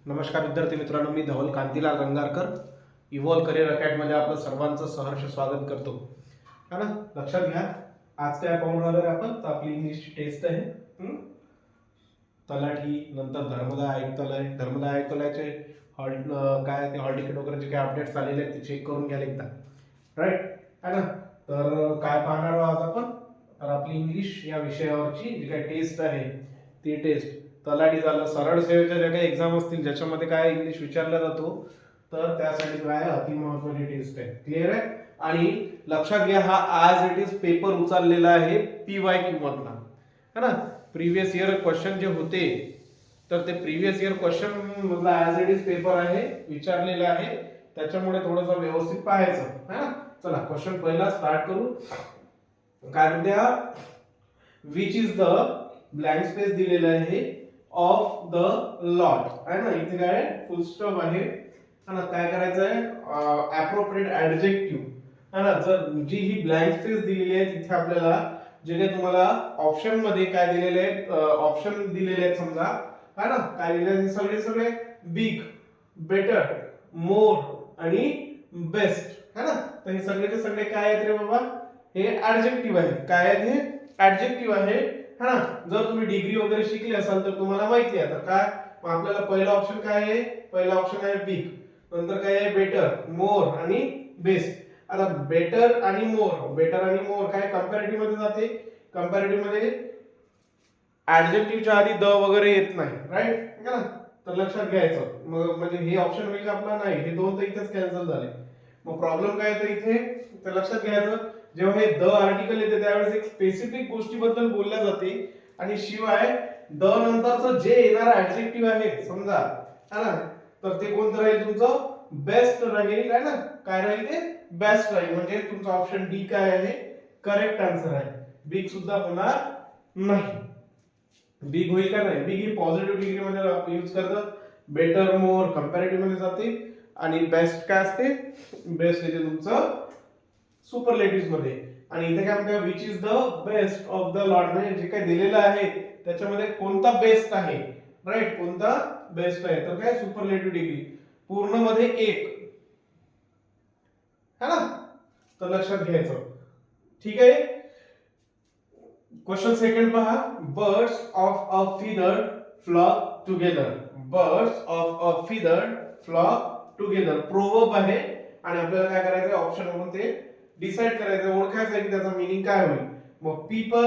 नमस्कार विद्यार्थी मित्रांनो, मी धवल कांतीलाल रंगारकर इव्हॉल्व करिअर अकॅडमीमध्ये आपलं सर्वांचं सहर्ष स्वागत करतो. है ना, लक्षात घ्या आज काय पाहून राहिलो आपण. तर आपली इंग्लिशची टेस्ट आहे. तलाठी, नंतर धर्मदाय आयुक्तालयाचे काय ते हॉल तिकीट वगैरे जे काय अपडेट्स आलेले आहेत ते चेक करून घ्या एकदा. राईट है ना. तर काय पाहणार आहोत आज आपण, तर आपली इंग्लिश या विषयावरची जी काही टेस्ट आहे ती टेस्ट तलाठी झालं, सरळ सेवेच्या ज्या काही एक्झाम असतील ज्याच्यामध्ये काय इंग्लिश विचारला जातो तर त्यासाठी काय अति महत्त्वाची टेस्ट आहे. क्लिअर आहे. आणि लक्षात घ्या हा ॲज इट इज पेपर उचललेला आहे PYQ मधला. है ना, प्रीवियस इयर क्वेश्चन जे होते तर ते प्रीवियस इयर क्वेश्चन मधला ॲज इट इज पेपर आहे, विचारलेला आहे. त्याच्यामुळे थोडंसं व्यवस्थित पाहायचं. है ना. चला क्वेश्चन पहिला स्टार्ट करू. काय म्हणते, which is the blank space दिलेला आहे ऑफ द लॉट. आहे ना, इथे काय फुल स्टॉप आहे. है ना, काय करायचं आहे ऍप्रोप्रिएट ऍडजेक्टिव्ह. है ना, जर जी ही ब्लँक स्पेस दिलेली आहे तिथे आपल्याला जे काही तुम्हाला ऑप्शन मध्ये काय दिलेले आहेत, ऑप्शन दिलेले आहेत समजा. है ना, काय दिलेले आहेत सगळे बिग, बेटर, मोर आणि बेस्ट. है ना, तर हे सगळेचे सगळे काय आहेत रे बाबा, हे ऍडजेक्टिव्ह आहेत. काय आहेत हे ऍडजेक्टिव्ह आहे. हा, जर तुम्ही डिग्री वगैरे शिकले असाल तर तुम्हाला माहिती आहे. तर काय मग आपल्याला पहिला ऑप्शन काय आहे, पहिला ऑप्शन आहे बिग, नंतर काय आहे बेटर, मोर आणि बेस्ट. आता बेटर आणि मोर काय कंपॅरेटिव्ह मध्ये जाते. कंपॅरेटिव्ह मध्ये ऍडजेक्टिव्हच्या आधी द वगैरे येत नाही. राईट है ना, तर लक्षात घ्यायचं. मग म्हणजे हे ऑप्शन होईल का आपला, नाही, हे दोन तर इथेच कॅन्सल झाले. मग प्रॉब्लेम काय येतो इथे, तर लक्षात घ्यायचं जेव्हा हे द आर्टिकल येते त्यावेळेस एक स्पेसिफिक गोष्टीबद्दल बोलल्या जाते आणि शिवाय द नंतरचं जे येणार ऍडजेक्टिव्ह आहे समजा, है ना, तर ते कोणतं राहील तुमचं, बेस्ट राहील. है ना, काय राहील ते बेस्ट राहील. म्हणजे तुमचा ऑप्शन डी काय आहे करेक्ट आन्सर आहे. बिग सुद्धा होणार नाही. बिग होईल का नाही, बिग ही पॉझिटिव्ह डिग्री मध्ये यूज करतात. बेटर मोर कंपॅरेटिव्ह मध्ये जाते आणि बेस्ट काय असते, बेस्ट येते तुमचं सुपरलेटिव्ह मध्ये. आणि इथे काय म्हणतात which is the best of the lot, म्हणजे जे काय दिलेलं आहे त्याच्यामध्ये कोणता बेस्ट आहे. राईट, कोणता बेस्ट आहे, तर काय सुपरलेटिव्ह डिग्री पूर्ण मध्ये एक. है ना, तर लक्षात घ्यायचं. ठीक आहे. क्वेश्चन सेकंड पहा. Birds of a feather flock together. Birds of a feather flock together proverb आहे आणि आपल्याला काय करायचं ऑप्शन म्हणून ते डिसाइड करायचं, ओळखायचं आहे की त्याचा मीनिंग काय होईल. मग पीपल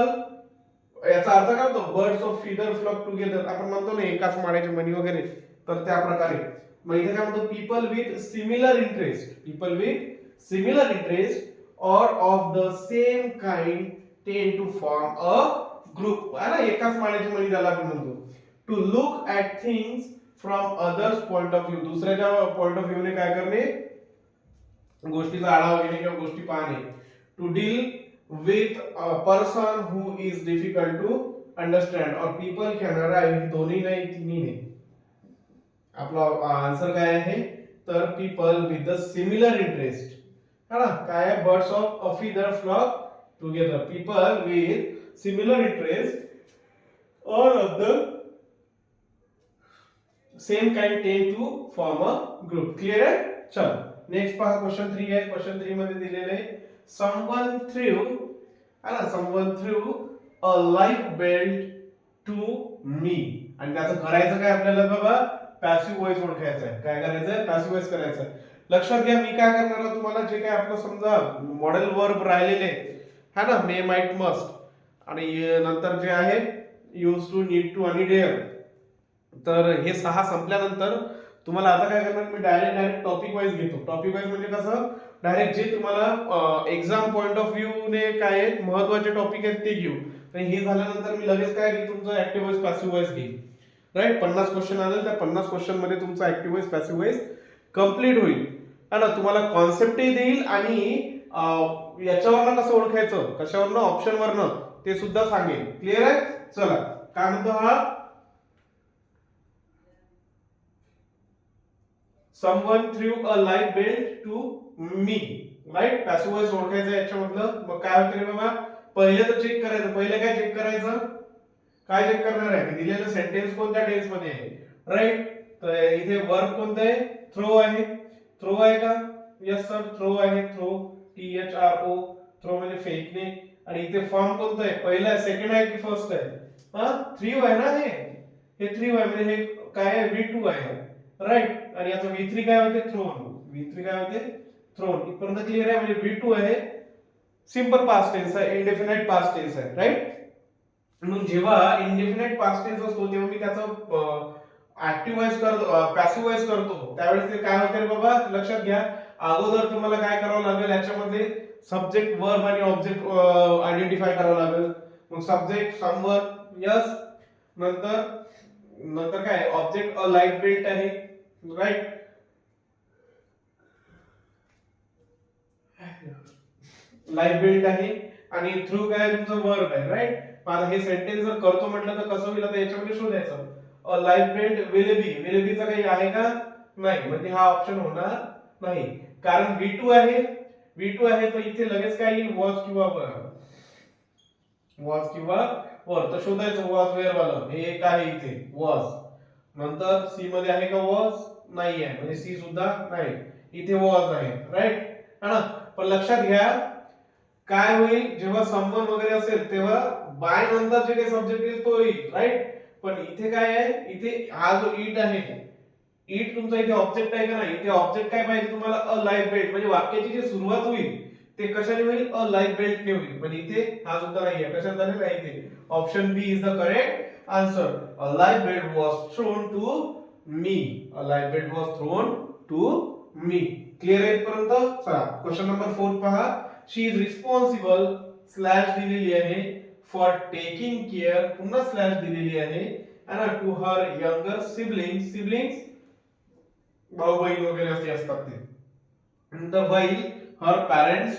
याचा अर्थ काय होतो, birds of feather flock together. आपण म्हणतो ना एकाच माळ्याची मणी वगैरे, तर त्या प्रकारे. मग इथे काय म्हणतो people with similar interest, people with similar interest or of the same kind tend to form a group. है ना, एकाच माळ्याची मणी ज्याला आपण म्हणतो. To look at things from others point of view, दुसऱ्याच्या पॉइंट ऑफ व्ह्यूने काय करणे, गोष्टीचा आढावा घेणे किंवा गोष्टी पाहणे. To deal with a person who is difficult to understand or people can arrive, हे दोन्ही नाही तिन्ही नाही. आपला आन्सर काय आहे, तर people with the similar interest. है ना, काय आहे birds of a feather flock together, people with similar interest or of the same kind tend to form a group. Clear आहे. चल नेक्स्ट पहा. क्वेश्चन 3 आहे. क्वेश्चन 3 मध्ये दिलेले आहे समवन थ्रू, है ना, someone through a life belt to me. आणि त्याचं करायचं काय आपल्याला बाबा, पॅसिव्ह वॉइस ओळखायचा आहे. काय करायचं आहे, पॅसिव्ह वॉइस करायचं आहे. लक्षात घ्या मी काय करणार आहे तुम्हाला, जे काय आपलं समजा मॉडेल वर्ब राहिलेले है ना, मे, माइट, मस्ट आणि नंतर जे आहे यूज टू, नीड टू आणि डेअर. तर हे 6 संपल्यानंतर तुम्हाला आता काय करणार, मी डायरेक्ट टॉपिक वाईज घेतो. टॉपिक वाईज म्हणजे कसं, डायरेक्ट जे तुम्हाला एक्झाम पॉइंट ऑफ व्ह्यू ने काय आहेत महत्वाचे टॉपिक आहेत ते घेऊ. तर हे झाल्यानंतर मी लगेच काय घेईल, तुमचं ऍक्टिव्ह वॉइस पॅसिव्ह वॉइस घेईल. राईट, 50 क्वेश्चन आले, त्या 50 क्वेश्चन मध्ये तुमचा active voice passive voice complete होईल. है ना, तुम्हाला कॉन्सेप्टही देईल आणि याच्यावरनं कसं ओळखायचं, कशावरनं, ऑप्शनवरनं, ते सुद्धा सांगेल. क्लिअर आहे. चला काय म्हणतो हा, someone threw a light belt to me. Right, passive voice ओळखायचं याच्यामधलं. मग काय होतं रे बाबा, पहिले तर चेक करायचं. पहिले काय चेक करायचं, काय चेक करणार आहे, दिलेलं सेंटेन्स कोणत्या टेन्स मध्ये आहे. राईट, तर इथे वर्ब कोणतं आहे? थ्रो आहे. थ्रो आहे का? यस सर, थ्रो आहे. थ्रो, THRO, थ्रो म्हणजे फेकणे. आणि इथे फॉर्म कोणतं आहे? पहिला आहे, सेकंड आहे की फर्स्ट आहे? हा, थ्री आहे ना, हे थ्री आहे म्हणजे हे काय आहे? V2 आहे, राईट. आणि याचं V3 काय होते? थ्रोन. V3 काय होते? थ्रोन. इथपर्यंत क्लिअर आहे. म्हणजे V2 आहे सिंपल पास्ट टेन्स आहे, इंडेफिनाइट पास्ट टेन्स आहे, राईट. म्हणून जेव्हा इंडेफिनाइट पास्ट टेन्स असतो तेव्हा मी त्याचं ऍक्टिव्ह व्हॉइस करतो, पॅसिव्ह व्हॉइस करतो, त्यावेळेस ते काय होते रे बाबा, लक्षात घ्या. अगोदर तुम्हाला काय करावं लागेल, याच्यामध्ये सब्जेक्ट, वर्ब आणि ऑब्जेक्ट आयडेंटिफाय करावं लागेल. मग सब्जेक्ट, समवन, यस. नंतर नंतर काय, ऑब्जेक्ट अ लाईफ बेल्ट आहे, राईट. लाईफ बेल्ट आहे. आणि थ्रू काय तुमचं वर्ब आहे, राईट. आता हे सेंटेन्स जर करतो म्हटलं तर कसं होईल, आता याच्यामध्ये शोधायचं. अ life belt will be, will बीचा काही आहे का? नाही, म्हणजे हा ऑप्शन होणार नाही. कारण V2 आहे, V2 आहे तर इथे लगेच काय येईल? वॉज किंवा वर. वॉज किंवा वर. तर शोधायचं वॉज वेअर वाला. हे एक आहे इथे वॉज. नंतर सी मध्ये आहे का वॉज? नाही आहे, म्हणजे सी सुद्धा नाही. इथे वॉज आहे, राईट है ना. पण लक्षात घ्या, काय होईल जेव्हा समवन वगैरे असेल तेव्हा बाय नंतर जे काही सब्जेक्ट येईल तो येईल, राईट. पण इथे काय आहे? इथे हा जो इट आहे, इट तुमचा इथे ऑब्जेक्ट आहे का नाही? इथे ऑब्जेक्ट काय पाहिजे तुम्हाला? अ लाईफ बेल्ट. म्हणजे वाक्याची जी सुरुवात होईल ते कशाने होईल? अ लाईफ बेल्टने होईल. म्हणजे इथे हा सुद्धा नाहीये. कशात झाले नाही इथे. Option B is the correct answer. A life belt was thrown to me. A life belt was thrown to me. Clear आहे इथपर्यंत? चला क्वेश्चन नंबर 4 पहा. शी इज रिस्पॉन्सिबल स्लॅश दिलेली आहे फॉर टेकिंग केअर, पुन्हा स्लॅश दिलेली आहे to her younger sibling. Siblings भाऊ बहीण वगैरे असे असतात ते. नंतर while her parents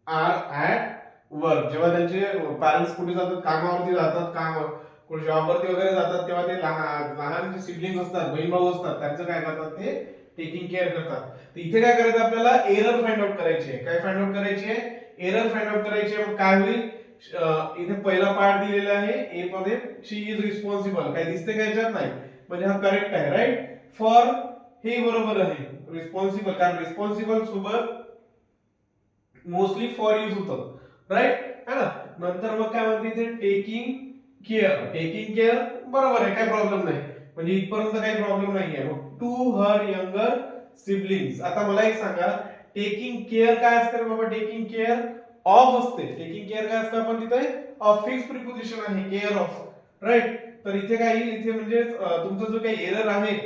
are at work. जेव्हा त्यांचे पॅरेंट्स कुठे जातात? कामावरती जातात, काम कुठे जॉबवरती वगैरे जातात, तेव्हा ते लहान जे सिबलिंग असतात, बहीण भाऊ असतात, त्यांचं काय करतात? ते टेकिंग केअर करतात. तर इथे काय करायचं आपल्याला? एरर फाइंड आउट करायची आहे. काय फाइंड आउट करायची आहे? एरर फाइंड आउट करायची आहे. मग काय होईल? इथे पहिला पार्ट दिलेला आहे ए मध्ये, शी इज रिस्पॉन्सिबल. काय दिसते का याच्यात? नाही, म्हणजे हा करेक्ट आहे, राईट. फॉर हे बरोबर आहे, रिस्पॉन्सिबल, कारण रिस्पॉन्सिबल सोबत मोस्टली फॉर यूज होतं, राईट है ना. नंतर मग काय म्हणते ते? Taking care. टेकिंग केअर बरोबर आहे, काय प्रॉब्लेम नाही. म्हणजे इथपर्यंत काही प्रॉब्लेम नाहीये. मग टू हर यंगर सिबलिंग्स. आता मला एक सांगा, टेकिंग केअर काय असते बाबा? टेकिंग केअर ऑफ असते. टेकिंग केअर काय असतं? आपण तिथे फिक्स प्रिपोजिशन आहे, केअर ऑफ, राईट. तर इथे काय येईल? इथे म्हणजे तुमचा जो काही एरर आहे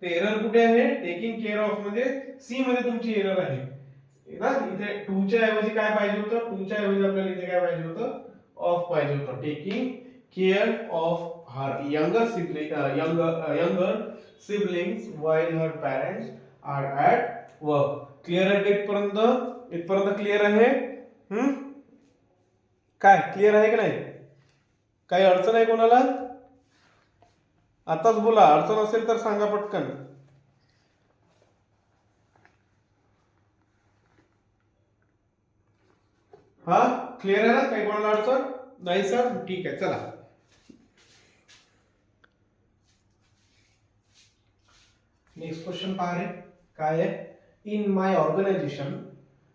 ते एरर कुठे आहे? टेकिंग केअर ऑफ, म्हणजे सी मध्ये तुमची एरर आहे ना. इथे टू च्या ऐवजी काय पाहिजे होतं? टू च्या ऐवजी आपल्याला इथे काय पाहिजे होतं? ऑफ पाहिजे होतं. Taking care of her younger sibling, younger siblings while her parents are at work. Clear आहे इथपर्यंत? इथपर्यंत क्लिअर आहे? काय क्लिअर आहे की नाही? काही अडचण आहे कोणाला? आताच बोला, अडचण असेल तर सांगा पटकन. हा, क्लिअर आहे ना? काही कोणाला अडचण नाही सर? ठीक आहे, चला. नेक्स्ट क्वेश्चन पहा रे. काय आहे? In my organisation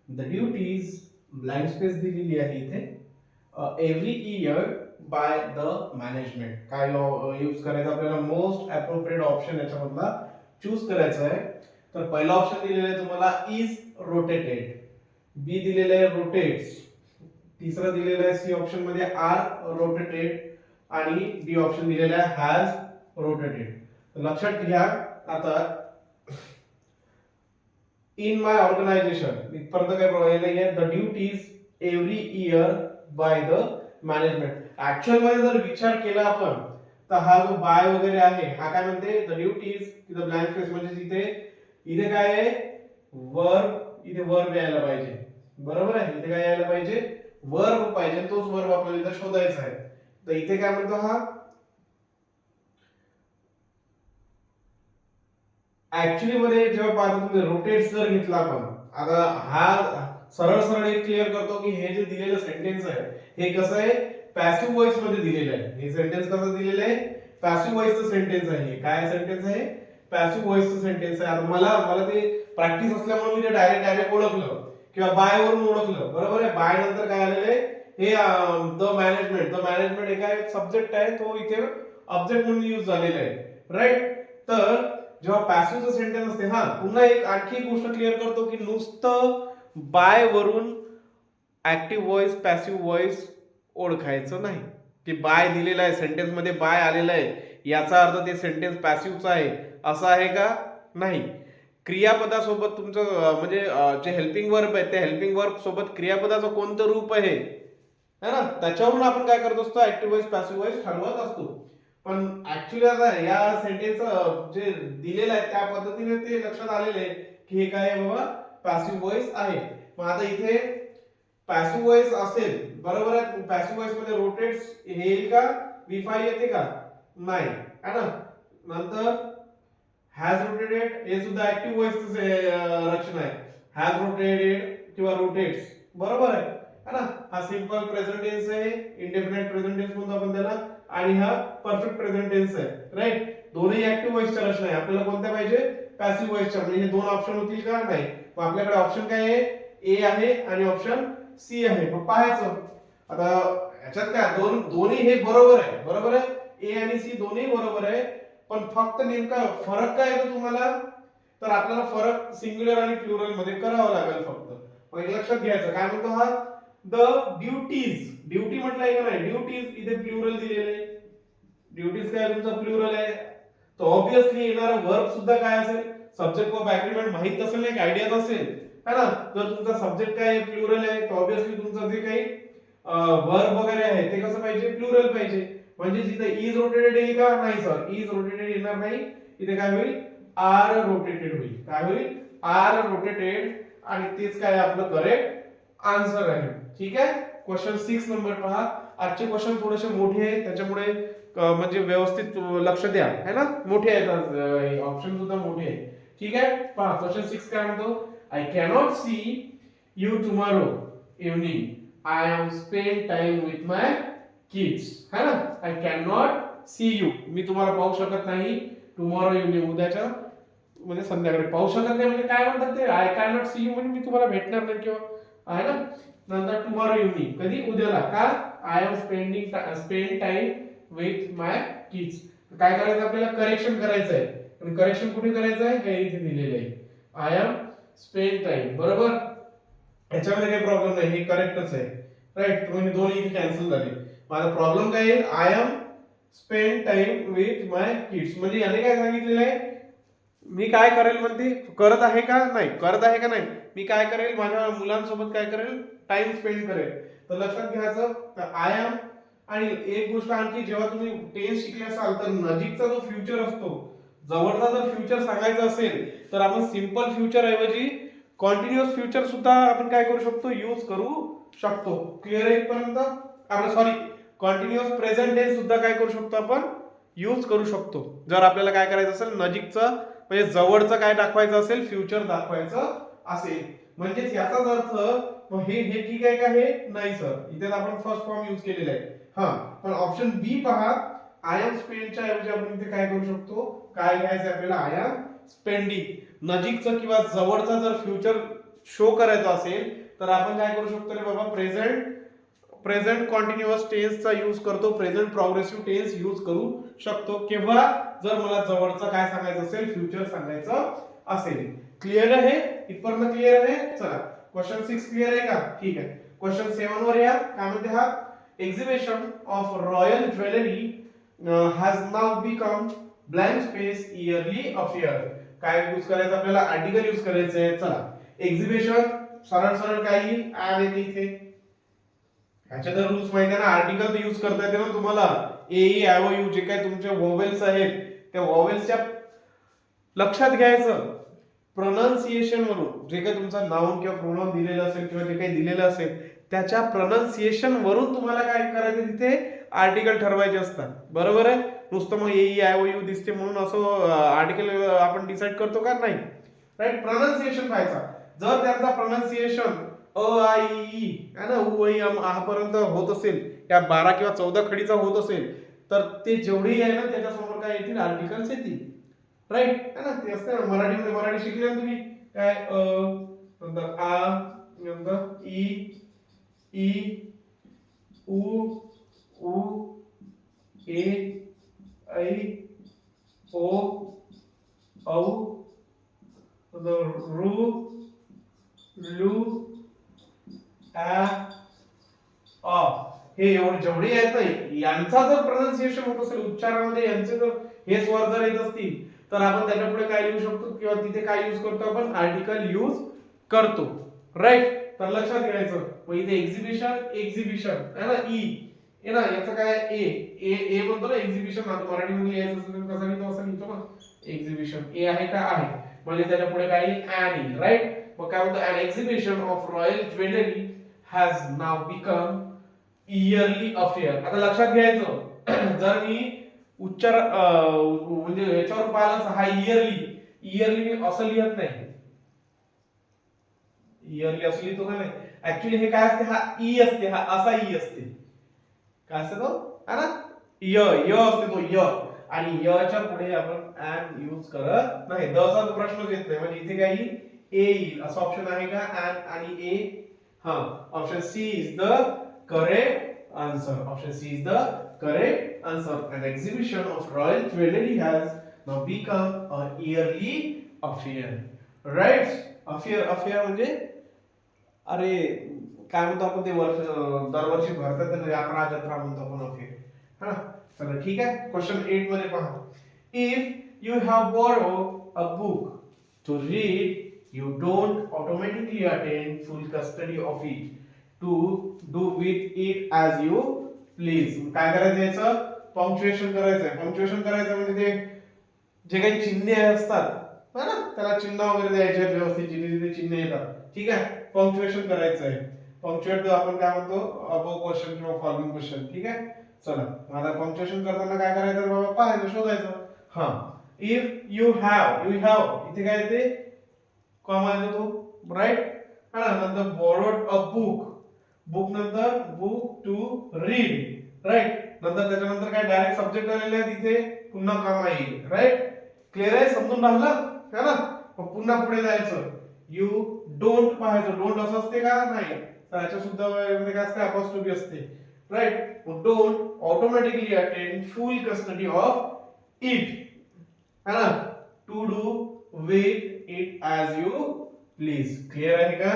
the duties, blank space दिलेली आहे इथे, every year by the management. काय यूज करायचं आपल्याला? मोस्ट अप्रोप्रिएट ऑप्शन याच्यामधला चूज करायचा आहे. तर पहिला ऑप्शन दिलेला आहे तुम्हाला इज रोटेटेड, बी दिलेला आहे रोटेट्स, तिसरा दिलेला आहे सी ऑप्शन मध्ये आर रोटेटेड, आणि डी ऑप्शन दिलेला आहे हॅज रोटेटेड. लक्षात घ्या. आता इन माय ऑर्गनायझेशन इथपर्यंत काय प्रॉब्लेम नाहीये. The duties every year by the management. Actual मध्ये जर विचार केला आपण तर हा जो बाय वगैरे आहे हा काय म्हणते? द ड्युटीज, तिथं ब्लँक स्पेस म्हणजे इथे इथे काय आहे? वर्ब. इथे वर्ब यायला पाहिजे, बरोबर आहे. इथे काय यायला पाहिजे? वर्ब पाहिजे. तोच वर्ब आपल्याला इथे शोधायचा आहे. तर इथे काय म्हणतो हा? ऍक्च्युअली मध्ये जेव्हा पाहतो तुम्ही रोटेट जर घेतला आपण, आता हा सरळ सरळ एक क्लिअर करतो की हे जे दिलेलं सेंटेन्स आहे हे कसं आहे? पॅसिव्ह वॉइस मध्ये दिलेलं आहे. हे सेंटेन्स कसं दिलेलं आहे? पॅसिव्ह वॉइसचं सेंटेन्स आहे. काय सेंटेन्स आहे? पॅसिव्ह व्हॉइसचं सेंटेन्स आहे. आता मला मला ते प्रॅक्टिस असल्यामुळे मी ते डायरेक्ट ओळखलं किंवा बाय वरून ओळखलं. बरोबर आहे. बाय नंतर काय आलेलं आहे हे द मॅनेजमेंट हे काय सब्जेक्ट आहे तो इथे ऑब्जेक्ट म्हणून यूज झालेला आहे. राईट. तर जेव्हा पॅसिव्हचं सेंटेन्स असते, हा पुन्हा आणखी एक गोष्ट क्लिअर करतो की नुसतं बाय वरून ऍक्टिव्ह व्हॉइस पॅसिव्ह व्हॉइस ओळखायचं नाही. की बाय दिलेला आहे सेंटेन्स मध्ये बाय आलेला आहे याचा अर्थ ते सेंटेन्स पॅसिव्हचं आहे असं आहे का? नाही. क्रियापदासोबत तुमचं म्हणजे जे हेल्पिंग वर्ब आहे त्या हेल्पिंग वर्ब सोबत क्रियापदाचं कोणतं रूप आहे ना, त्याच्यावरून आपण काय करत असतो ऍक्टिव्ह व्हॉइस पॅसिव्ह व्हॉइस ठरवत असतो. पण ऍक्च्युअली आता या सेंटेन्स जे दिलेलं आहे त्या पद्धतीने ते लक्षात आलेलं आहे की हे काय आहे बाबा पॅसिव्ह व्हॉइस आहे. मग आता इथे पॅसिव्ह व्हॉइस असेल बरोबर आहे. पॅसिव्ह व्हॉइस मध्ये रोटेट्स हे येईल का? V5 येते का? नाही है ना. नंतर हॅज रोटेटेड हे सुद्धा ऍक्टिव्ह व्हॉइसचं रचना आहे. हॅज रोटेटेड किंवा रोटेट्स बरोबर आहे है ना. हा सिंपल प्रेझेंट टेन्स आहे. इंडेफिनाइट प्रेझेंट टेन्स म्हणतो आपण त्याला. आणि हा परफेक्ट प्रेझेंट टेन्स आहे. राईट. दोन्ही ऍक्टिव्ह व्हॉइसच्या रचना आहे. आपल्याला कोणत्या पाहिजे? पॅसिव्ह व्हॉइसच्या. म्हणजे हे दोन ऑप्शन होतील का? नाही. मग आपल्याकडे ऑप्शन काय आहे? ए आहे आणि ऑप्शन सी आहे. मग पाहायचं आता याच्यात काय दोन्ही हे बरोबर आहे. बरोबर आहे. ए आणि सी दोन्ही बरोबर आहे. पण फक्त नेमका फरक काय येतो तुम्हाला? तर आपल्याला फरक सिंग्युलर आणि प्लुरल मध्ये करावा लागेल फक्त. मग एक लक्षात घ्यायचं काय म्हणतो हा द ड्युटीज. ड्युटी म्हटलंय का नाही? ड्युटीज इथे प्लुरल दिलेले आहे. ड्युटीज काय तुमचा प्लुरल आहे. तो ऑब्विसली येणारा वर्ब सुद्धा काय असेल? सब्जेक्ट व अग्रीमेंट माहित असेल ना, एक आयडिया असेल है ना. जर तुमचा सब्जेक्ट काय प्लुरल आहे तर ऑब्विसली तुमचं जे काही वर्ब वगैरे आहे ते कसं पाहिजे? प्लुरल पाहिजे. म्हणजे जिथे इज रोटेटेड येईल का? नाही सर, इज रोटेटेड येणार नाही. इथे काय होईल? आर रोटेटेड होईल. काय होईल? Are rotated. आणि तेच काय आपलं करेक्ट आन्सर आहे. ठीक आहे. क्वेश्चन 6 नंबर पहा. आजचे क्वेश्चन थोडेसे मोठे आहेत त्याच्यामुळे म्हणजे व्यवस्थित लक्ष द्या है ना. मोठे आहेत ऑप्शन सुद्धा मोठे आहेत. ठीक आहे. पहा क्वेश्चन 6 काय म्हणतो? I cannot see you tomorrow evening. I am spend time with my kids. है ना. I cannot see you. मी तुम्हाला पाहू शकत नाही. tomorrow evening उद्याच्या म्हणजे संध्याकाळी पाहू शकत नाही म्हणजे काय म्हणतात ते? I cannot see you म्हणजे मी तुम्हाला भेटणार नाही किंवा आहे ना. नंतर tomorrow evening कधी? उद्याला. का? I am spend time with my kids. काय करायचं आपल्याला? करेक्शन करायचं आहे. आणि करेक्शन कुठे करायचं आहे? हे इथे दिलेलं आहे. I am स्पेन टाइम बरोबर. याच्यामध्ये काही प्रॉब्लेम नाही. हे करेक्टच आहे. राईट. म्हणजे दोन्ही इथे कॅन्सल झाले. माझा प्रॉब्लेम काय येईल? I am spend time with my kids. म्हणजे याने काय सांगितलेलं आहे? मी काय करेल म्हणते? करत आहे का? नाही. करत आहे का नाही? मी काय करेल? माझ्या मुलांसोबत काय करेल? टाइम स्पेंड करेल. तर लक्षात घ्यायचं आय एम. आणि एक गोष्ट आणखी, जेव्हा तुम्ही टेन्स शिकले असाल तर नजीकचा जो फ्युचर असतो, जवळचा जर फ्युचर सांगायचं असेल तर आपण सिंपल फ्युचर ऐवजी कॉन्टिन्युअस फ्युचर सुद्धा आपण काय करू शकतो? यूज करू शकतो. क्लिअर आहे इथपर्यंत? आपण सॉरी कॉन्टिन्युअस प्रेझेंट टेन्स सुद्धा काय करू शकतो? आपण यूज करू शकतो. जर आपल्याला काय करायचं असेल नजीकचं म्हणजे जवळचं काय दाखवायचं असेल? फ्युचर दाखवायचं असेल. म्हणजेच याचाच अर्थ हे हे ठीक आहे का? हे नाही सर. इथे आपण फर्स्ट फॉर्म यूज केलेला आहे. हा पण ऑप्शन बी पहा. आय एम स्पेंडच्या ऐवजी आपण इथे काय करू शकतो? काय घ्यायचं आपल्याला? I am spending. नजीकचं किंवा जवळचा जर फ्युचर शो करायचा असेल तर आपण काय करू शकतो रे बाबा? प्रेझेंट कॉन्टिन्युअस टेन्सचा यूज करतो. प्रेझेंट प्रोग्रेसिव्ह टेन्स यूज करू शकतो. केव्हा? जर मला जवळचं काय सांगायचं असेल? फ्युचर सांगायचं असेल. क्लिअर आहे? इथपर्यंत क्लिअर आहे? चला क्वेश्चन 6 क्लिअर आहे का? ठीक आहे. क्वेश्चन 7 वर या. काय म्हणते हा? Exhibition of royal jewellery has now become blank space yearly affair. काय यूज करायचं आपल्याला? आर्टिकल यूज करायचं आहे. चला एक्झिबिशन सरळ सरळ काही आणि इथे ह्याचे तर रूल्स माहिती आहे ना. आर्टिकल यूज करता येते ना तुम्हाला. ए ई आय ओ यू जे काही तुमचे व्हॉवेल्स आहेत त्या व्हॉवेल्सच्या लक्षात घ्यायचं. प्रोनाउन्सिएशन वरून जे काही तुमचा नाउन किंवा प्रोनाउन दिलेलं असेल किंवा जे काही दिलेलं असेल त्याच्या प्रोनाउन्सिएशन वरून तुम्हाला काय करायचं? तिथे आर्टिकल ठरवायचे असतात. बरोबर आहे. नुसतं मग ए आय ओ यू दिसते म्हणून असं आर्टिकल आपण डिसाइड करतो का? नाही. राईट. प्रोनाउन्सिएशन पाहायचा. जर त्यांचा प्रोनाउन्सिएशन अ आय ई है ना उ ऐ अम आपर्यंत होत असेल, या 12 किंवा 14 खडीचा होत असेल तर ते जेवढेही आहे ना त्याच्यासमोर काय येतील? आर्टिकल्स येतील. राईट है ना, ते असते ना मराठीमध्ये, मराठी शिकले ना तुम्ही काय नंतर आ, नंतर ई उ उ ए ऐ ओ औ रु लू आ अ, हे एवढे जेवढे आहेत ना यांचा जर प्रोनाउन्सिएशन होत असेल उच्चारामध्ये, यांचे जर हे स्वर जर येत असतील तर आपण त्याच्या पुढे काय लिहू शकतो किंवा तिथे काय यूज करतो, आपण आर्टिकल यूज करतो. राईट, तर लक्षात घ्यायचं. मग इथे एक्झिबिशन है ना, ई आहे ना, याचं काय ए ए ए म्हणतो ना एक्झिबिशन. आता मराठीमध्ये यायचं असेल तर कसा लिहितो, असं लिहितो ना एक्झिबिशन. ए आहे का, आहे, म्हणजे त्याच्या पुढे काय येईल, ॲन येईल. राईट, मग काय म्हणतो, an exhibition of royal jewellery has now become yearly affair. आता लक्षात घ्यायचं, जर मी उच्चार म्हणजे याच्यावर पाहिलं हा इयरली मी असं लिहत नाही, इयरली असं लिहितो का नाही. ऍक्च्युली हे काय असते, हा ई असते, हा असा ई असते, काय असते तो है ना, य य असते तो य, आणि यच्या पुढे आपण ॲन यूज करत नाही. दचा प्रश्नच येत नाही, म्हणजे इथे काय येईल, ए येईल. असं ऑप्शन आहे का, ॲन आणि ए. हा, option C is the correct answer. Option C is the correct answer. An exhibition of royal jewelry has now become a yearly affair. Right? Affair म्हणजे अरे काय म्हणतो आपण ते वर्ष दरवर्षी भरतात त्याला यात्रा जत्रा म्हणतो आपण अफेअर. हा, चला ठीक आहे. क्वेश्चन 8 मध्ये पहा. If you have borrowed a book to read, you don't automatically attain full custody of it to do with it as you please. काय करायचं, याचं पंक्च्युएशन करायचंय. पंक्च्युएशन करायचं म्हणजे ते जे काही चिन्हे असतात ना, त्याला चिन्ह वगैरे द्यायचे आहेत व्यवस्थित, जिथे जिथे चिन्ह येतात. ठीक आहे, पंक्च्युएशन करायचं आहे. पंक्च्युएट आपण काय म्हणतो, अबोव क्वेश्चन किंवा फॉलोइंग क्वेश्चन. ठीक आहे, चला आता पंक्च्युएशन करताना काय करायचं बाबा, पाहायचं, शोधायचं. हा, इफ यू हॅव इथे काय येते, कॉमा येतो तो. राईट, हा, नंतर बोरोड अ बुक नंतर बुक टू रीड. राईट, नंतर त्याच्यानंतर काय डायरेक्ट सब्जेक्ट आलेला आहे, तिथे पुन्हा कॉमा येईल. राईट, क्लिअर आहे, समजून राहिलं है ना. मग पुन्हा पुढे जायचं. यू डोंट पाहायचं, डोंट असं असते का, नाही, त्याच्या सुद्धा म्हणजे काय असते, अपॉस्ट्रोफी असते. राईट, मग don't automatically attend full custody of it है ना, to do with it as you please. Clear आहे का,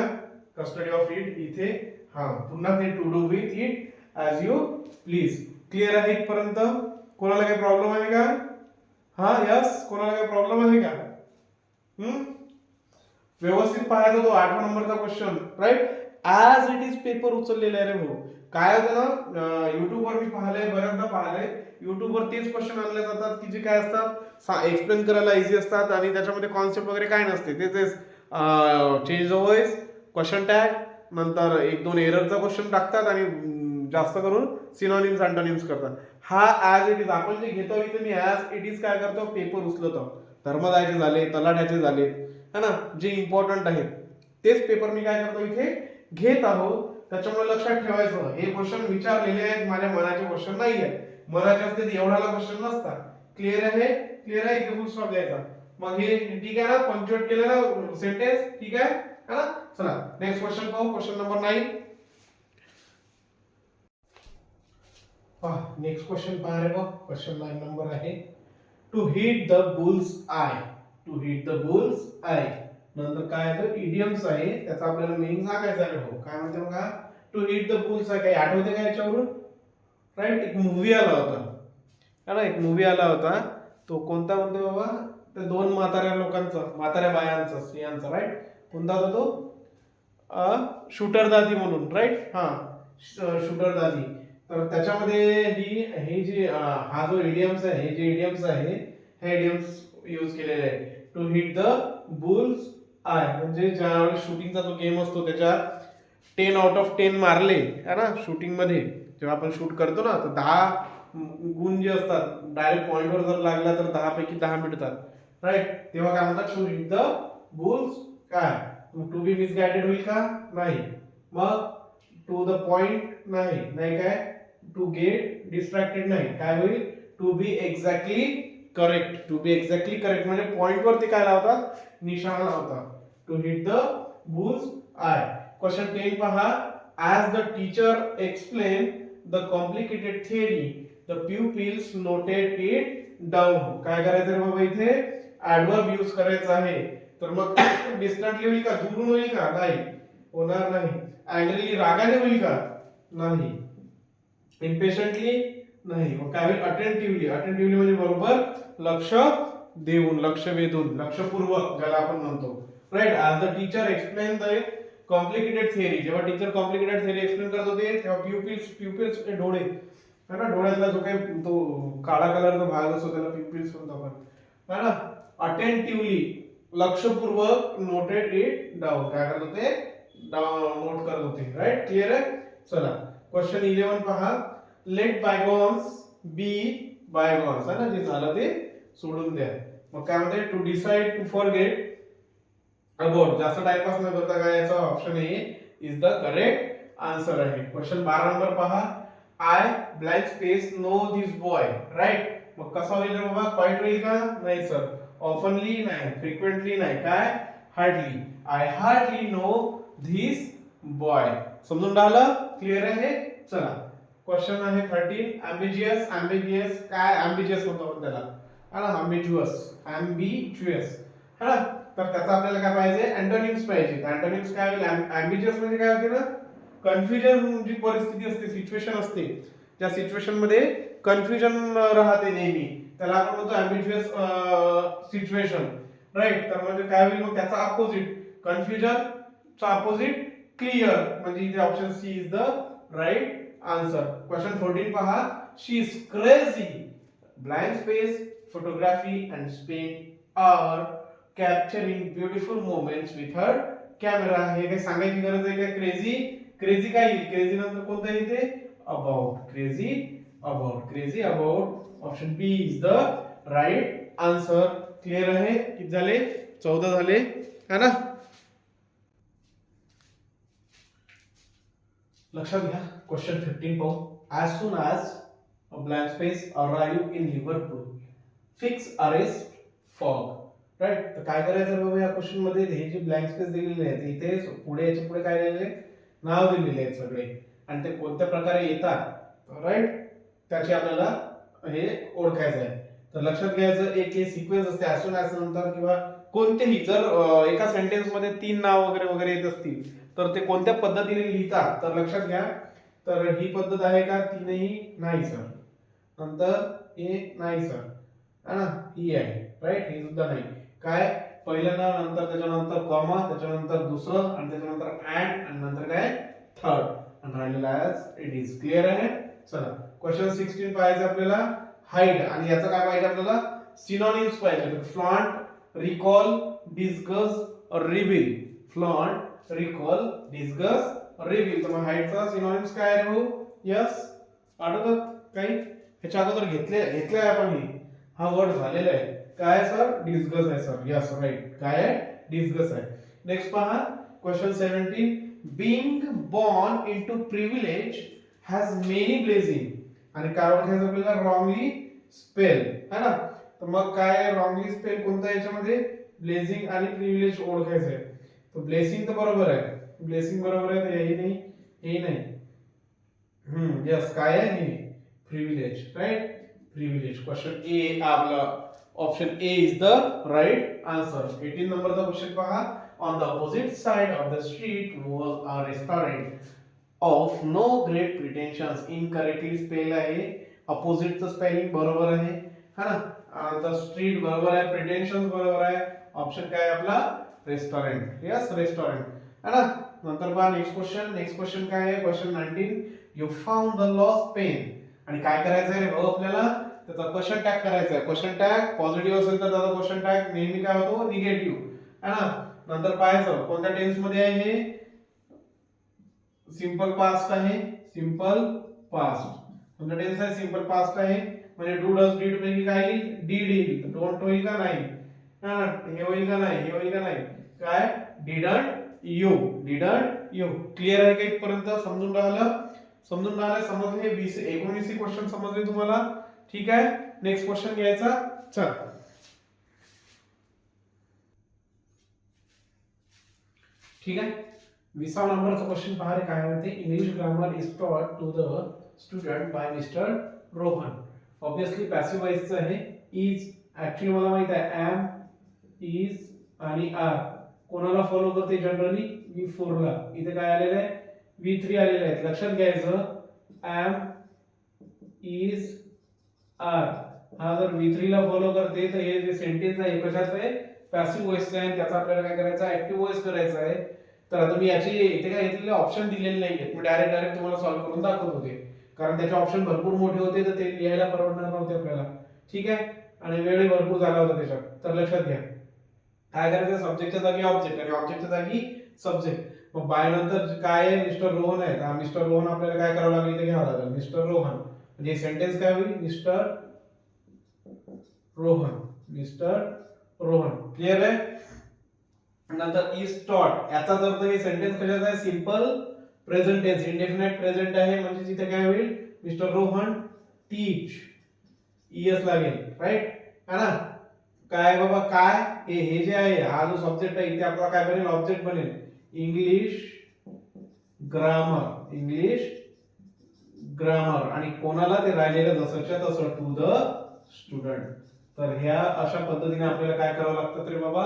कस्टडी ऑफ इट इथे. हा, पुन्हा ते to do with it as you please. Clear आहे इथपर्यंत. कोणाला काही प्रॉब्लेम आहे का, हा यस, कोणाला काही प्रॉब्लेम आहे का. व्यवस्थित पाहायचा तो 8 नंबरचा question. Right, as it is paper उचललेला आहे रे भाऊ. काय होतं ना, युट्यूबवर मी पाहिलंय, बऱ्याचदा पाहिलंय, युट्यूबवर तेच क्वेश्चन आणले जातात की जे काय असतात, एक्सप्लेन करायला इझी असतात आणि त्याच्यामध्ये कॉन्सेप्ट वगैरे काय नसते. तेच change the voice, question tag, नंतर 1-2 एररचा क्वेश्चन टाकतात आणि जास्त करून सिनोनिम्स अँटोनिम्स करतात. हा ऍज इट इज आपण जे घेतो इथे, मी ऍज इट इज काय करतो, पेपर उचलतो. धर्मदायचे झाले, तलाठ्याचे झाले है ना, जे इम्पॉर्टंट आहेत तेच पेपर मी काय करतो इथे घेत आहोत. त्याच्यामुळे लक्षात ठेवायचं, हे क्वेश्चन विचारलेले आहेत, माझ्या मनाचे क्वेश्चन नाही आहेत. मनाचे असते एवढाला क्वेश्चन नसतात. क्लिअर आहे, क्लिअर आहे, इथे फुल स्टॉप द्यायचा. मग हे ठीक आहे ना, पंक्च्युएट केलं ना सेंटेन्स, ठीक आहे ना. चला नेक्स्ट क्वेश्चन पाहू, क्वेश्चन नंबर 9. नेक्स्ट क्वेश्चन पहा रे बघ, क्वेश्चन 9 नंबर आहे. To hit the bull's eye. To hit the bull's eye नंतर काय आहे, इडियम्स आहे, त्याचा आपल्याला मीनिंग सांगायचा आहे भाऊ. काय म्हणते बघा, to hit the bull's eye, काही आठवते का याच्यावरून. राईट, एक मूवी आला होता है ना, एक मूवी आला होता. तो कोणता म्हणतो बाबा, त्या 2 म्हाताऱ्या लोकांचा, म्हाताऱ्या बायांचा, स्त्रियांचा. राईट, कोणता होता तो, शूटर दादी म्हणून. राईट, हा, शूटर दादी. तर त्याच्यामध्ये ही जी हा जो इडियम्स आहे, हे जे इडियम्स आहे, हे इडियम्स यूज केलेले आहे. To hit the bull's eye म्हणजे ज्यावेळेस शूटिंगचा जो गेम असतो त्याच्यात 10 आउट ऑफ 10 मारले है ना, शूटिंग मध्ये जेव्हा आपण शूट करतो ना, तर 10 गुण जे असतात डायरेक्ट पॉइंटवर जर लागला तर 10 पैकी 10 मिळतात. राईट, तेव्हा काय म्हणतात, टू हिट द बुल्स काय, टू बी मिसगाइडेड होईल का, नाही. मग टू द पॉइंट नाही, नाही काय, टू गेट डिस्ट्रॅक्टेड नाही, काय होईल, to be exactly correct. To be exactly correct म्हणजे पॉइंट वरती काय लावतात, निशाणा लावतात. To hit the bull's eye. Question 10 पहा. As the teacher explain the complicated theory the pupils noted it down. काय करायचं रे बाबा, इथे ऍडव्हर्ब यूज करायचा आहे. तर मग डिस्टंटली होईल का, दुरून होईल का, नाही होणार नाही. अँग्रीली रागाने होईल का, नाही. इम्पेशंटली नाही. मग काय होईल, अटेंटिव्हली. अटेंटिव्हली म्हणजे बरोबर लक्ष देऊन, लक्ष वेधून, लक्षपूर्वक ज्याला आपण म्हणतो. Right. As the teacher explain the complicated theory. जेव्हा टीचर कॉम्प्लिकेटेड थिअरी एक्सप्लेन करत होते तेव्हा प्युपिल्स डोळे है ना, डोळ्यातला जो काही तो काळा कलरचा भाग असतो त्याला प्युपिल्स म्हणतो आपण, है ना. अटेंटिव्हली लक्षपूर्वक नोटेड इट डाऊन. काय करत होते, नोट करत होते. राईट. क्लिअर आहे. चला क्वेश्चन 11 पहा. लेट बायगॉन्स बी बायगॉन्स. है ना, जे झालं ते सोडून द्या. मग काय म्हणते, to decide to forget about. जास्त टाइमपास न करता काय याचा option A is the correct answer आहे. क्वेश्चन 12 नंबर पहा. I blank space know this boy. Right. मग कसा होईल रे बाबा, पॉइंट होईल का, नाही सर. ऑफनली नाही, फ्रिक्वेंटली नाही, काय hardly. I hardly know this boy. समजून राहिलं, क्लिअर आहे. चला क्वेश्चन आहे 13. अँबिजियस. अँबिजियस काय, अँबिजियस म्हणतो आपण त्याला, है ना. अँबिज्युअस, अँबिज्युअस, है ना. तर त्याचा आपल्याला काय पाहिजे, अँटोनिम्स पाहिजे. अँटोनिम्स काय होईल, अँबिजियस म्हणजे काय होते ना, कन्फ्युजन जी परिस्थिती असते, सिच्युएशन असते, त्या सिच्युएशन मध्ये कन्फ्युजन राहते नेहमी, त्याला आपण म्हणतो अँबिग्युअस सिच्युएशन. राईट. तर म्हणजे काय होईल मग त्याचा अपोजिट, कन्फ्युजन चा अपोजिट क्लिअर. म्हणजे इथे option C is the right answer. Question 14 पहा. She is crazy blank space photography and spends hours capturing beautiful moments with her camera. हे काही सांगायची गरज आहे का, क्रेझी. क्रेझी काय येईल, क्रेझी नंतर कोणतं येते, about. Crazy about. Crazy about. Option B is the right answer. Clear आहे. किती झाले, 14 झाले, है ना. लक्षात घ्या. क्वेश्चन 15 पाहू. As soon as blank space arrive in Liverpool fix arrest fog. Right. तर काय करायचं बाबा, या क्वेश्चन मध्ये हे जे ब्लँक स्पेस दिलेले आहेत इथे पुढे, याच्या पुढे काय दिलेले, नाव दिलेले आहेत सगळे, आणि ते कोणत्या प्रकारे येतात, राईट, त्याची आपल्याला हे ओळखायचं आहे. तर लक्षात घ्यायचं, एक हे सिक्वेन्स असते ॲज सून ॲज नंतर, किंवा कोणतेही जर एका सेंटेन्स मध्ये 3 नाव वगैरे वगैरे येत असतील तर ते कोणत्या पद्धतीने लिहितात, तर लक्षात घ्या. तर ही पद्धत आहे का, तीनही नाही सर. नंतर हे नाही सर, है ना, ही आहे. राईट. ही सुद्धा नाही. काय, पहिलं नाव, नंतर त्याच्यानंतर कॉमा, त्याच्यानंतर दुसरं, आणि त्याच्यानंतर अँड, आणि नंतर काय थर्ड, आणि राहिलेला ॲज इट इज. क्लिअर आहे. चला क्वेश्चन 16 पाहायचं आपल्याला. हाईड. आणि याचं काय पाहिजे आपल्याला, सिनोनिम्स पाहिजे. Flaunt, recall, discuss, reveal. Flaunt, recall, discuss, reveal. तर मग हाईडचा सिनोनिम्स काय आहे भाऊ, यस आठवतात काही, ह्याच्या अगोदर घेतले आपण, हा वर्ड झालेला आहे. काय सर, डिस्कस आहे सर. Yes right. काय आहे, डिस्कस आहे. नेक्स्ट पहा. Question 17. Being born into privilege has many blessing. आणि काय ओळखायचं आपल्याला, रॉंगली स्पेल, है ना. तर मग काय, रॉंगली स्पेल कोणता याच्यामध्ये, ब्लेसिंग आणि प्रिव्हिलेज ओळखायचं आहे. तर ब्लेसिंग तर बरोबर आहे, ब्लेसिंग बरोबर आहे, तर हेही नाही, हे नाही. यस. काय आहे, हे privilege. Right. Privilege. Question A आपला option A is the right answer. 18 नंबरचा क्वेश्चन पहा. On the opposite side of the street was a restaurant of no great pretensions. Incorrectly spell आहे. अपोजिटचं स्पेलिंग बरोबर आहे, है ना. द स्ट्रीट बरोबर आहे, प्रिटेन्शन्स बरोबर आहे. ऑप्शन काय आपला, रेस्टॉरंट. यस, रेस्टॉरंट, है ना. नंतर पहा नेक्स्ट क्वेश्चन. नेक्स्ट क्वेश्चन काय आहे, question 19. You found the lost pen. आणि काय करायचं आहे भाऊ आपल्याला, त्याचा क्वेश्चन टॅग करायचा आहे. क्वेश्चन टॅग पॉझिटिव्ह असेल तर त्याचा क्वेश्चन टॅग नेहमी काय होतो, निगेटिव्ह, है ना. नंतर पाहायचं कोणत्या टेन्स मध्ये आहे, हे सिंपल पास्ट आहे. Simple past. कोणता टेन्स आहे, सिंपल पास्ट आहे. म्हणजे डू, डज, डिड पैकी काय येईल, डिड येईल. डोंट होईल का, नाही, हे होईल का, नाही, हे होईल का, नाही. काय, didn't you. Didn't you. Clear आहे का इथपर्यंत, समजून राहिलं, समजून राहिलं, समजले. 19 क्वेश्चन समजले तुम्हाला, ठीक आहे. नेक्स्ट क्वेश्चन घ्यायचा. चल ठीक आहे. 20 नंबरचा क्वेश्चन पहा रे काय म्हणते. English grammar is taught to the student by Mr Rohan. Obviously passive वॉइसचं आहे. इज ऍक्च्युअली मला माहित आहे एम इज आणि आर कोणाला फॉलो करते जनरली V4 ला. इथे काय आलेलं आहे V3 आलेलं आहे. लक्षात घ्यायचं एम इज आर हा जर V3 ला फॉलो करते तर हे जे सेंटेन्स आहे कशाचं आहे पॅसिव्ह वॉइस आहे. त्याचा आपल्याला काय करायचं आहे ऍक्टिव्ह वॉइस करायचा आहे. तर आता मी याची इथे काय घेतलेले ऑप्शन दिलेले नाहीये. मी डायरेक्ट तुम्हाला सॉल्व्ह करून दाखवत होते कारण त्याचे ऑप्शन भरपूर मोठे होते तर ते लिहायला परवडणार नव्हते आपल्याला. ठीक आहे आणि वेळ भरपूर झाला होता त्याच्यात. तर लक्षात घ्या काय करायचं सब्जेक्टच्या जागी ऑब्जेक्ट आणि ऑब्जेक्टच्या जागी सब्जेक्ट. मग बाय नंतर काय आहे मिस्टर रोहन आहे. हा मिस्टर रोहन आपल्याला काय करावं लागेल इथे घ्यावं लागेल मिस्टर रोहन. म्हणजे सेंटेन्स काय होईल mister Rohan mister Rohan. Clear आहे. नंतर इज टॉट याचा अर्थ हे सेंटेन्स कशाचा आहे simple present tense indefinite present आहे. म्हणजे तिथे काय होईल मिस्टर रोहन टीच ईएस लागेल राईट है ना. काय बाबा काय हे जे आहे हा जो सब्जेक्ट आहे इथे आपला काय बनेल ऑब्जेक्ट बनेल इंग्लिश ग्रामर आणि कोणाला ते राहिलेलं जसंच्या तसं टू द स्टुडंट. तर ह्या अशा पद्धतीने आपल्याला काय करावं लागतं तरी बाबा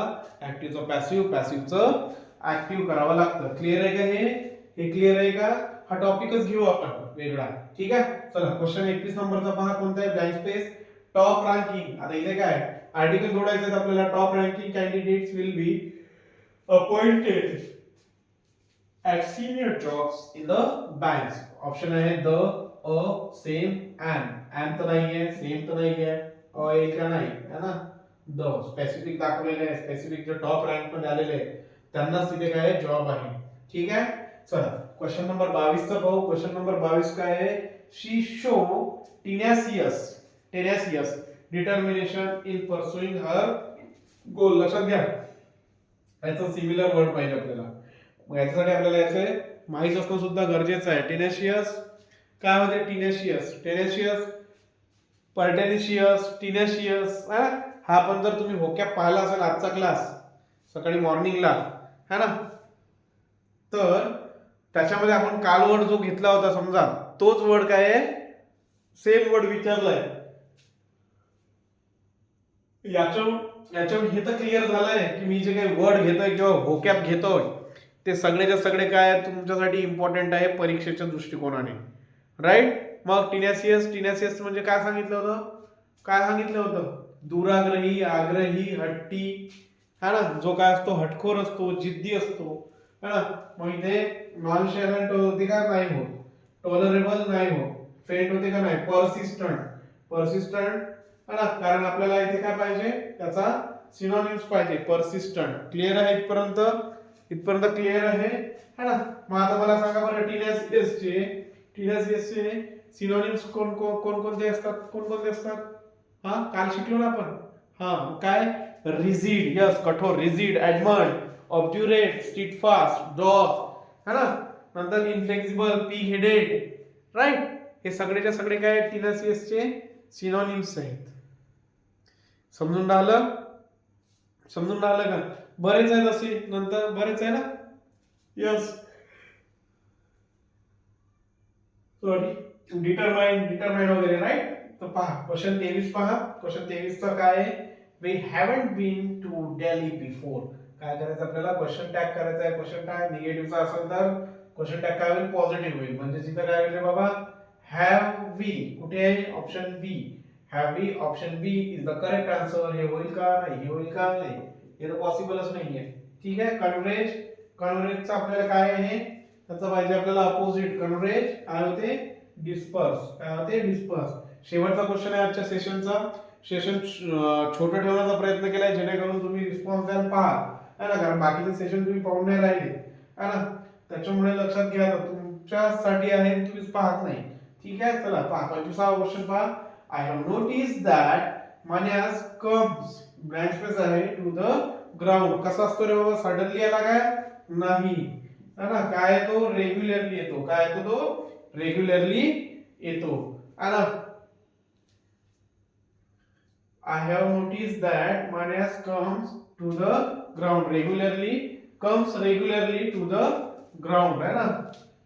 ऍक्टिव्हचं पॅसिव्ह पॅसिव्हचं ऍक्टिव्ह करावं लागतं. क्लिअर आहे का हे क्लिअर आहे का. हा टॉपिकच घेऊ आपण वेगळा. ठीक आहे चला क्वेश्चन 21 नंबरचा पहा कोणता आहे ब्लँक स्पेस टॉप रँकिंग. आता इथे काय आर्टिकल जोडायचं आहे आपल्याला. Top ranking candidates will be appointed at senior jobs in the banks. Option आहे द अ सेम एन तर नाहीये सेम तर नाहीये येईल का नाही है ना. द स्पेसिफिक दाखवलेले आहे. स्पेसिफिक जे टॉप रँक मध्ये आलेले आहेत त्यांनाच तिथे काय जॉब आहे. ठीक आहे चला क्वेश्चन नंबर 22 चा पाहू. क्वेश्चन नंबर 22 काय आहे शी शो टेनेसियस डिटर्मिनेशन इन परसुइंग हर गोल. लक्षात घ्या याचं सिमिलर वर्ड पाहिजे आपल्याला. मग याच्यासाठी आपल्याला याचे माहित असणं सुद्धा गरजेचं आहे. टेनेशियस काय होते टेनेशियस पर्टेनिशियस टिनेशियस. हा पण जर तुम्ही होकॅप पाहिला असेल आजचा क्लास सकाळी मॉर्निंगला है ना तर त्याच्यामध्ये आपण काल वर्ड जो घेतला होता समजा तोच वर्ड काय आहे सेम वर्ड विचारलाय. याच्यावर हे तर क्लिअर झालंय की मी जे काही वर्ड घेतोय किंवा होकॅप घेतोय ते सगळेच्या सगळे काय तुमच्यासाठी इम्पॉर्टंट आहे परीक्षेच्या दृष्टिकोनाने राईट. मग टिनेसियस म्हणजे काय सांगितलं होतं दुराग्रही आग्रही हट्टी है ना. जो काय असतो हटखोर असतो जिद्दी असतो है ना. मग इथे नॉन शेरंट होते का नाही होत. टॉलरेबल नाही होत. फेंट होते का नाही. पर्सिस्टंट है ना. कारण आपल्याला इथे काय पाहिजे त्याचा सिनोनिम्स पाहिजे पर्सिस्टंट. क्लिअर आहे इथपर्यंत क्लिअर आहे है ना. मग आता मला सांगा बरं टिनेसियसचे सिनोनिम्स कोणकोणते असतात. हा काल शिकलो ना आपण. हा काय रिजिड यस कठोर रिजिड एडमंड ऑब्ज्युरेट स्टीडफास्ट डॉग है ना. नंतर इनफ्लेक्सिबल पीग हेडेड राईट. हे सगळेच्या सगळे काय टिनेसियसचे सिनोनिम्स आहेत. समजून राहिलं का. बरेच आहेत असे नंतर बरेच आहे ना. यस सॉरी डिटरमाइन वगैरे राईट. तर पहा क्वेश्चन 23 पहा. क्वेश्चन 23 चा काय आहे we haven't been to Delhi before. काय करायचं आपल्याला क्वेश्चन टॅग करायचा आहे. क्वेश्चन टॅग निगेटिव्हचा असेल तर क्वेश्चन टॅग काय होईल पॉझिटिव्ह होईल. म्हणजे तिथं काय होईल बाबा हॅव वी कुठे आहे option B. Have we option B is the correct answer. हे होईल का नाही हे तर पॉसिबलच नाहीये. ठीक आहे. कन्व्हरेजचा आपल्याला काय आहे त्याचं पाहिजे आपल्याला अपोजिट. कन्व्हरेज काय होते डिस्पर्स. शेवटचा क्वेश्चन आहे आजच्या सेशनचा. सेशन छोटं ठेवण्याचा प्रयत्न केलाय जेणेकरून तुम्ही रिस्पॉन्स द्याल पहा है ना. कारण बाकीचे सेशन तुम्ही पाहून नाही राहिले है ना. त्याच्यामुळे लक्षात घ्या तुमच्यासाठी आहे तुम्हीच पाहत नाही. ठीक आहे चला पहा 25वा क्वेश्चन पहा. आय हॅव नोटिस दॅट मान्यास कम्स ब्लँक स्पेस आहे टू द ग्राउंड. कसा असतो रे बाबा सडनली आला काय नाही है ना. काय तो रेग्युलरली येतो है ना. I have noticed that Manas comes to the ground regularly, comes regularly to the ground, है ना.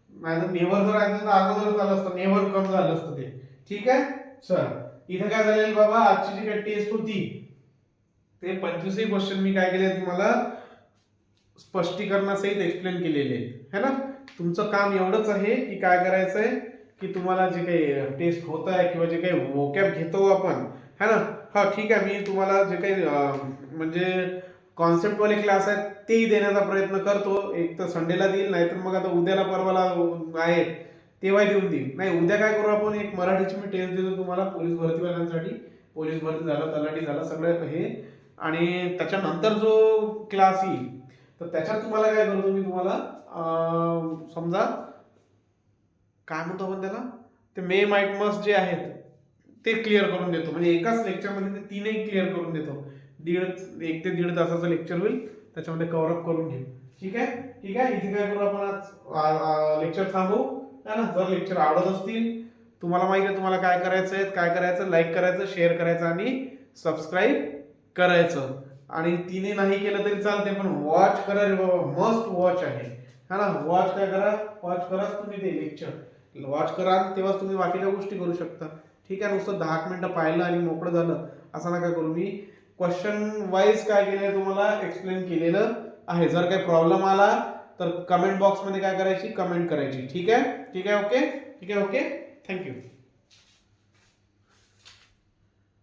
नाही नेव्हर जर आहे तर अगोदर झालं असतं, नेव्हर कम झालं असतं ते. ठीक आहे. चल इथे काय झालेलं बाबा, आजची जी काही टेस्ट होती ते 25 क्वेश्चन मी काय केले तुम्हाला स्पष्टीकरणासहित एक्सप्लेन केलेले आहेत, है ना. तुमचं काम एवढंच आहे की काय करायचंय की तुम्हाला जे काही टेस्ट होत आहे किंवा जे काही वोकॅब घेतो आपण, है ना. हा ठीक आहे, मी तुम्हाला जे काही म्हणजे कॉन्सेप्ट वाले क्लास आहेत तेही देण्याचा प्रयत्न करतो. एक तर संडेला देईल, नाहीतर मग आता उद्याला परवाला आहे तेव्हा देऊन देईल. नाही, उद्या काय करू आपण, एक मराठीची मी टेस्ट देतो तुम्हाला पोलीस भरतीवाल्यांसाठी. पोलीस भरती झालं, तलाठी झालं, सगळं हे. आणि त्याच्यानंतर जो क्लास येईल तर त्याच्यात तुम्हाला काय करतो मी तुम्हाला समजा काय म्हणतो आपण त्याला, ते मे माइट मस्ट जे आहेत ते क्लिअर करून देतो. म्हणजे एकाच लेक्चरमध्ये ते तीनही क्लिअर करून देतो. 1 ते 1.5 तासाचं लेक्चर होईल, त्याच्यामध्ये कव्हर अप करून घेऊ. ठीक आहे. ठीक आहे. इथे काय करू आपण, आज लेक्चर थांबवू, है ना. जर लेक्चर आवडत असतील, तुम्हाला माहिती आहे तुम्हाला काय करायचंय, काय करायचं, लाईक करायचं, शेअर करायचं आणि सबस्क्राईब करायचं. आणि तिने नाही केलं तरी चालते, पण वॉच करा रे बाबा, मस्ट वॉच आहे, है ना. वॉच काय करा, वॉच कराच तुम्ही ते लेक्चर वॉच करा, तेव्हाच तुम्ही बाकीच्या गोष्टी करू शकता. ठीक आहे. नुसतं 10 मिनिटं पाहिलं आणि मोकळं झालं असं नका करू. मी क्वेश्चन वाईज काय केलंय तुम्हाला एक्सप्लेन केलेलं आहे. जर काही प्रॉब्लेम आला तर कमेंट बॉक्समध्ये काय करायची, कमेंट करायची. ठीक आहे. ठीक आहे. ओके. ठीक आहे. ओके. थँक्यू.